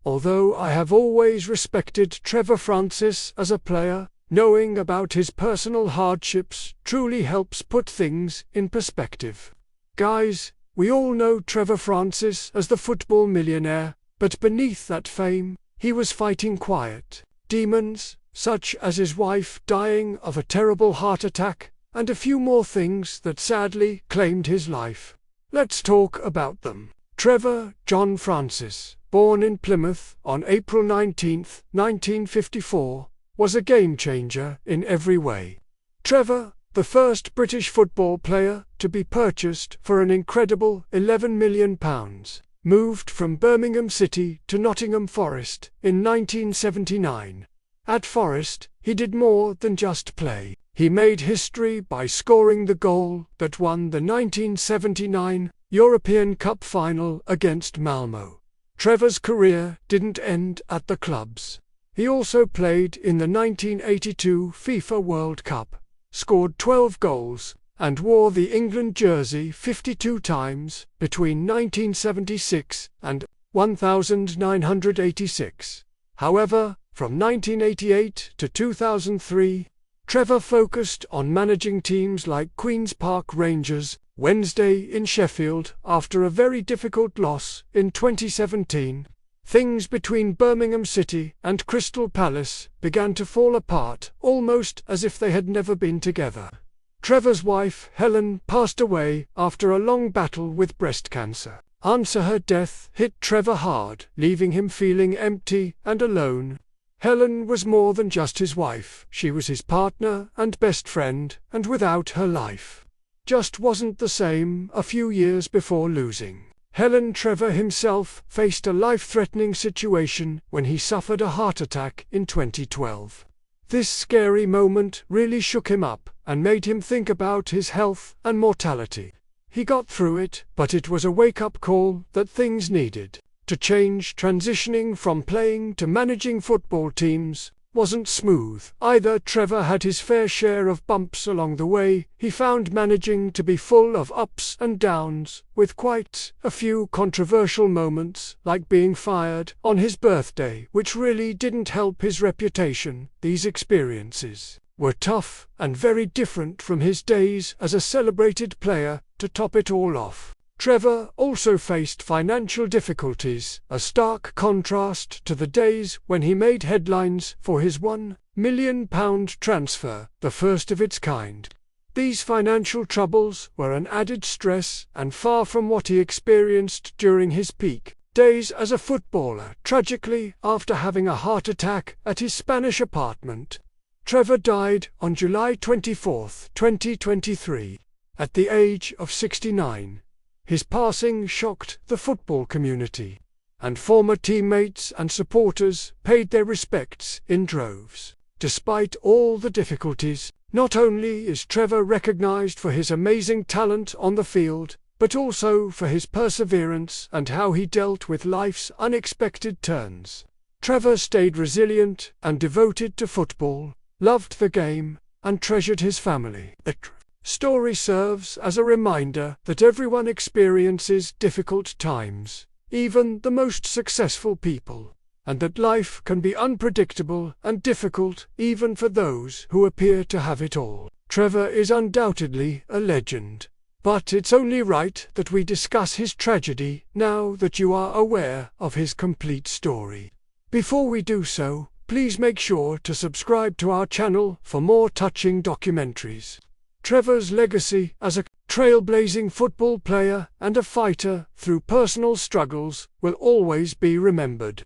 Although I have always respected Trevor Francis as a player, knowing about his personal hardships truly helps put things in perspective. Guys, we all know Trevor Francis as the football millionaire, but beneath that fame, he was fighting quiet demons, such as his wife dying of a terrible heart attack, and a few more things that sadly claimed his life. Let's talk about them. Trevor John Francis, born in Plymouth on April 19, 1954, was a game-changer in every way. Trevor, the first British football player to be purchased for an incredible £11 million, moved from Birmingham City to Nottingham Forest in 1979. At Forest, he did more than just play. He made history by scoring the goal that won the 1979 European Cup final against Malmö. Trevor's career didn't end at the clubs. He also played in the 1982 FIFA World Cup, scored 12 goals, and wore the England jersey 52 times between 1976 and 1986. However, from 1988 to 2003, Trevor focused on managing teams like Queen's Park Rangers, Wednesday in Sheffield after a very difficult loss in 2017. Things between Birmingham City and Crystal Palace began to fall apart, almost as if they had never been together. Trevor's wife, Helen, passed away after a long battle with breast cancer. Her death hit Trevor hard, leaving him feeling empty and alone. Helen was more than just his wife. She was his partner and best friend, and without her, life just wasn't the same. A few years before losing Helen, Trevor himself faced a life-threatening situation when he suffered a heart attack in 2012. This scary moment really shook him up and made him think about his health and mortality. He got through it, but it was a wake-up call that things needed to change. Transitioning from playing to managing football teams wasn't smooth either. Trevor had his fair share of bumps along the way. He found managing to be full of ups and downs, with quite a few controversial moments, like being fired on his birthday, which really didn't help his reputation. These experiences were tough and very different from his days as a celebrated player. To top it all off, Trevor also faced financial difficulties, a stark contrast to the days when he made headlines for his £1 million transfer, the first of its kind. These financial troubles were an added stress and far from what he experienced during his peak days as a footballer. Tragically, after having a heart attack at his Spanish apartment, Trevor died on July 24, 2023, at the age of 69. His passing shocked the football community, and former teammates and supporters paid their respects in droves. Despite all the difficulties, not only is Trevor recognized for his amazing talent on the field, but also for his perseverance and how he dealt with life's unexpected turns. Trevor stayed resilient and devoted to football, loved the game, and treasured his family. The story serves as a reminder that everyone experiences difficult times, even the most successful people, and that life can be unpredictable and difficult even for those who appear to have it all. Trevor is undoubtedly a legend, but it's only right that we discuss his tragedy now that you are aware of his complete story. Before we do so, please make sure to subscribe to our channel for more touching documentaries. Trevor's legacy as a trailblazing football player and a fighter through personal struggles will always be remembered.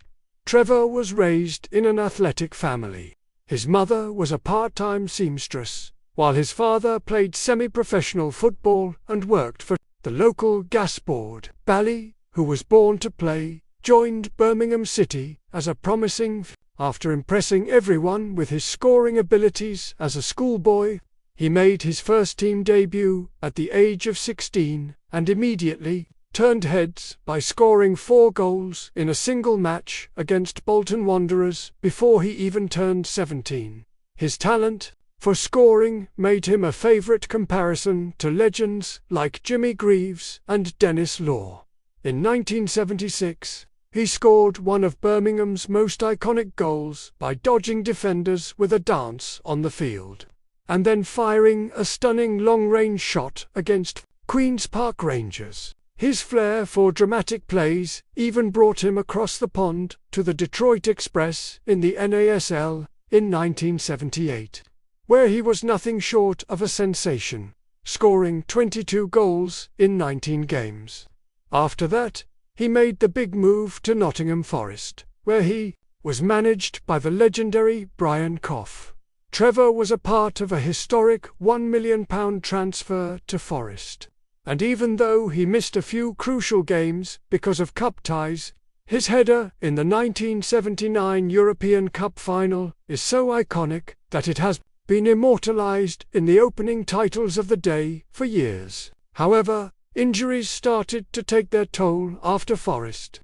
Trevor was raised in an athletic family. His mother was a part-time seamstress, while his father played semi-professional football and worked for the local gas board. Bally, who was born to play, joined Birmingham City as a promising after impressing everyone with his scoring abilities as a schoolboy. He made his first team debut at the age of 16 and immediately turned heads by scoring 4 goals in a single match against Bolton Wanderers before he even turned 17. His talent for scoring made him a favourite comparison to legends like Jimmy Greaves and Dennis Law. In 1976, He scored one of Birmingham's most iconic goals by dodging defenders with a dance on the field, and then firing a stunning long-range shot against Queen's Park Rangers. His flair for dramatic plays even brought him across the pond to the Detroit Express in the NASL in 1978, where he was nothing short of a sensation, scoring 22 goals in 19 games. After that, he made the big move to Nottingham Forest, where he was managed by the legendary Brian Clough. Trevor was a part of a historic £1 million transfer to Forest, and even though he missed a few crucial games because of cup ties, his header in the 1979 European Cup final is so iconic that it has been immortalised in the opening titles of the day for years. However, injuries started to take their toll after Forest,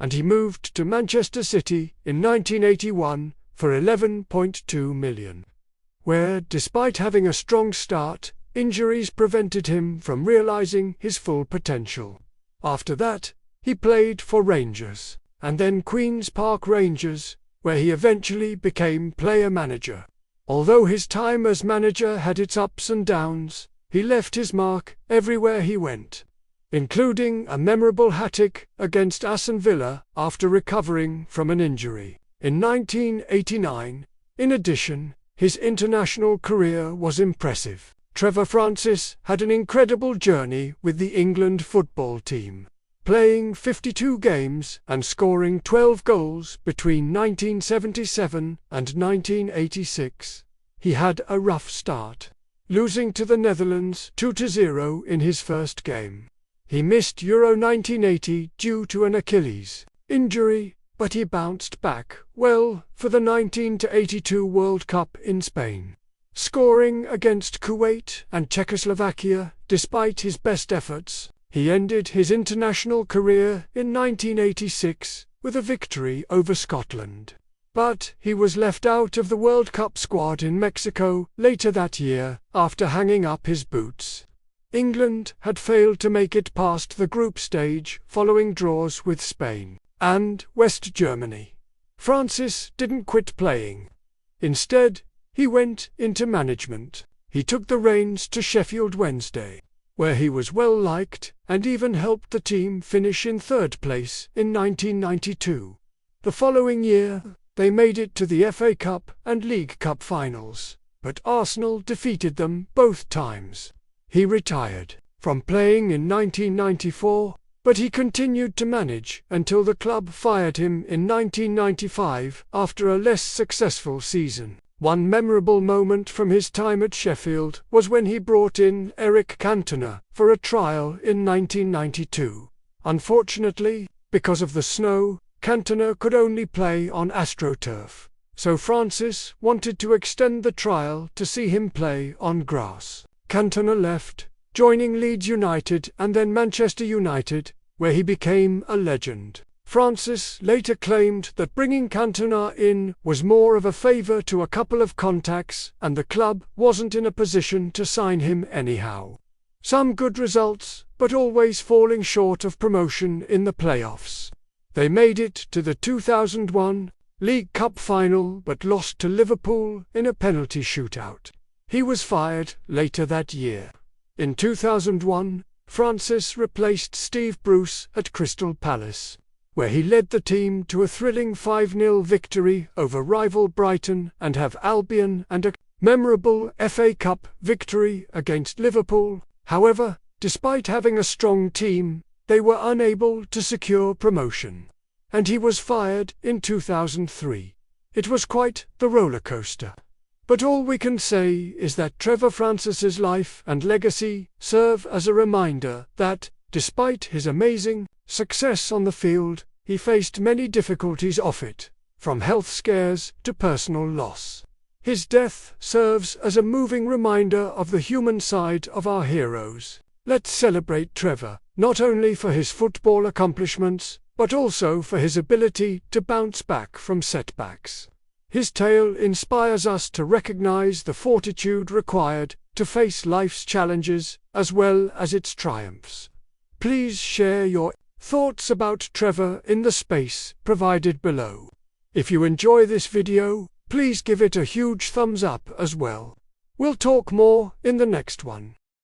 and he moved to Manchester City in 1981 for £11.2 million, where, despite having a strong start, injuries prevented him from realising his full potential. After that, he played for Rangers, and then Queen's Park Rangers, where he eventually became player-manager. Although his time as manager had its ups and downs, he left his mark everywhere he went, including a memorable hat-trick against Aston Villa after recovering from an injury in 1989. In addition, his international career was impressive. Trevor Francis had an incredible journey with the England football team, playing 52 games and scoring 12 goals between 1977 and 1986. He had a rough start, losing to the Netherlands 2-0 in his first game. He missed Euro 1980 due to an Achilles injury, but he bounced back well for the 1982 World Cup in Spain, scoring against Kuwait and Czechoslovakia. Despite his best efforts, he ended his international career in 1986 with a victory over Scotland. But he was left out of the World Cup squad in Mexico later that year after hanging up his boots. England had failed to make it past the group stage following draws with Spain and West Germany. Francis didn't quit playing. Instead, he went into management. He took the reins to Sheffield Wednesday, where he was well liked and even helped the team finish in third place in 1992. The following year, they made it to the FA Cup and League Cup finals, but Arsenal defeated them both times. He retired from playing in 1994, but he continued to manage until the club fired him in 1995 after a less successful season. One memorable moment from his time at Sheffield was when he brought in Eric Cantona for a trial in 1992. Unfortunately, because of the snow, Cantona could only play on AstroTurf, so Francis wanted to extend the trial to see him play on grass. Cantona left, joining Leeds United and then Manchester United, where he became a legend. Francis later claimed that bringing Cantona in was more of a favour to a couple of contacts and the club wasn't in a position to sign him anyhow. Some good results, but always falling short of promotion in the playoffs. They made it to the 2001 League Cup final but lost to Liverpool in a penalty shootout. He was fired later that year. In 2001, Francis replaced Steve Bruce at Crystal Palace, where he led the team to a thrilling 5-0 victory over rival Brighton and Hove Albion and a memorable FA Cup victory against Liverpool. However, despite having a strong team, they were unable to secure promotion, and he was fired in 2003. It was quite the roller coaster. But all we can say is that Trevor Francis's life and legacy serve as a reminder that, despite his amazing success on the field, he faced many difficulties off it, from health scares to personal loss. His death serves as a moving reminder of the human side of our heroes. Let's celebrate Trevor, not only for his football accomplishments, but also for his ability to bounce back from setbacks. His tale inspires us to recognize the fortitude required to face life's challenges as well as its triumphs. Please share your thoughts about Trevor in the space provided below. If you enjoy this video, please give it a huge thumbs up as well. We'll talk more in the next one.